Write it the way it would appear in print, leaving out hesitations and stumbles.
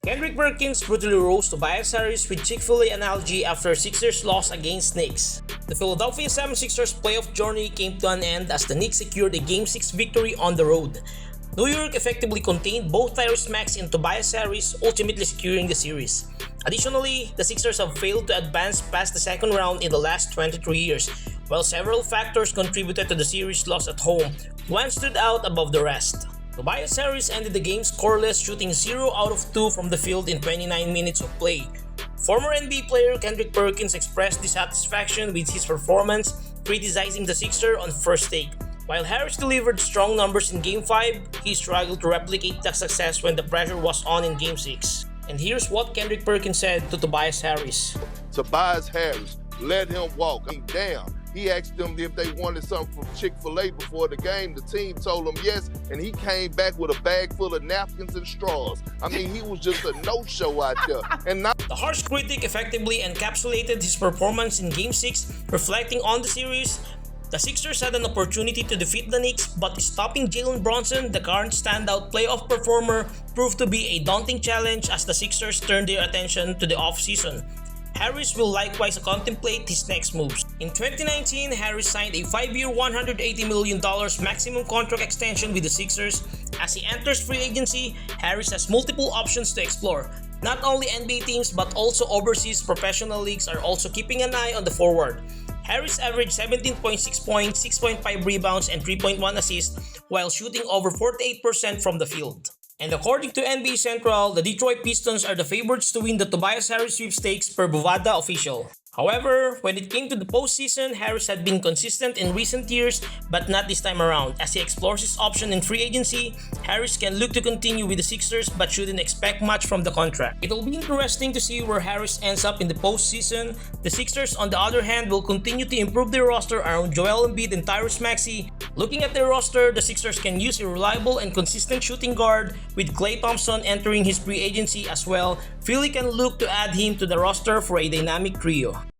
Kendrick Perkins brutally roasts Tobias Harris with Chick-fil-A analogy after Sixers loss against Knicks. The Philadelphia 76ers playoff journey came to an end as the Knicks secured a Game 6 victory on the road. New York effectively contained both Tyrese Maxey and Tobias Harris, ultimately securing the series. Additionally, the Sixers have failed to advance past the second round in the last 23 years. While several factors contributed to the series loss at home, one stood out above the rest. Tobias Harris ended the game scoreless, shooting 0 out of 2 from the field in 29 minutes of play. Former NBA player Kendrick Perkins expressed dissatisfaction with his performance, criticizing the Sixers on first take. While Harris delivered strong numbers in Game 5, he struggled to replicate that success when the pressure was on in Game 6. And here's what Kendrick Perkins said to Tobias Harris. Tobias Harris, let him walk. I mean, damn. He asked them if they wanted something from Chick-fil-A before the game. The team told him yes, and he came back with a bag full of napkins and straws. I mean, he was just a no-show out there. And now the harsh critic effectively encapsulated his performance in Game 6, reflecting on the series. The Sixers had an opportunity to defeat the Knicks, but stopping Jalen Brunson, the current standout playoff performer, proved to be a daunting challenge as the Sixers turned their attention to the offseason. Harris will likewise contemplate his next moves. In 2019, Harris signed a 5-year $180 million maximum contract extension with the Sixers. As he enters free agency, Harris has multiple options to explore. Not only NBA teams but also overseas professional leagues are also keeping an eye on the forward. Harris averaged 17.6 points, 6.5 rebounds, and 3.1 assists while shooting over 48% from the field. And according to NBA Central, the Detroit Pistons are the favorites to win the Tobias Harris sweepstakes per Bovada official. However, when it came to the postseason, Harris had been consistent in recent years but not this time around. As he explores his option in free agency, Harris can look to continue with the Sixers but shouldn't expect much from the contract. It'll be interesting to see where Harris ends up in the postseason. The Sixers, on the other hand, will continue to improve their roster around Joel Embiid and Tyrese Maxey. Looking at their roster, the Sixers can use a reliable and consistent shooting guard with Klay Thompson entering his free agency as well. Philly can look to add him to the roster for a dynamic trio.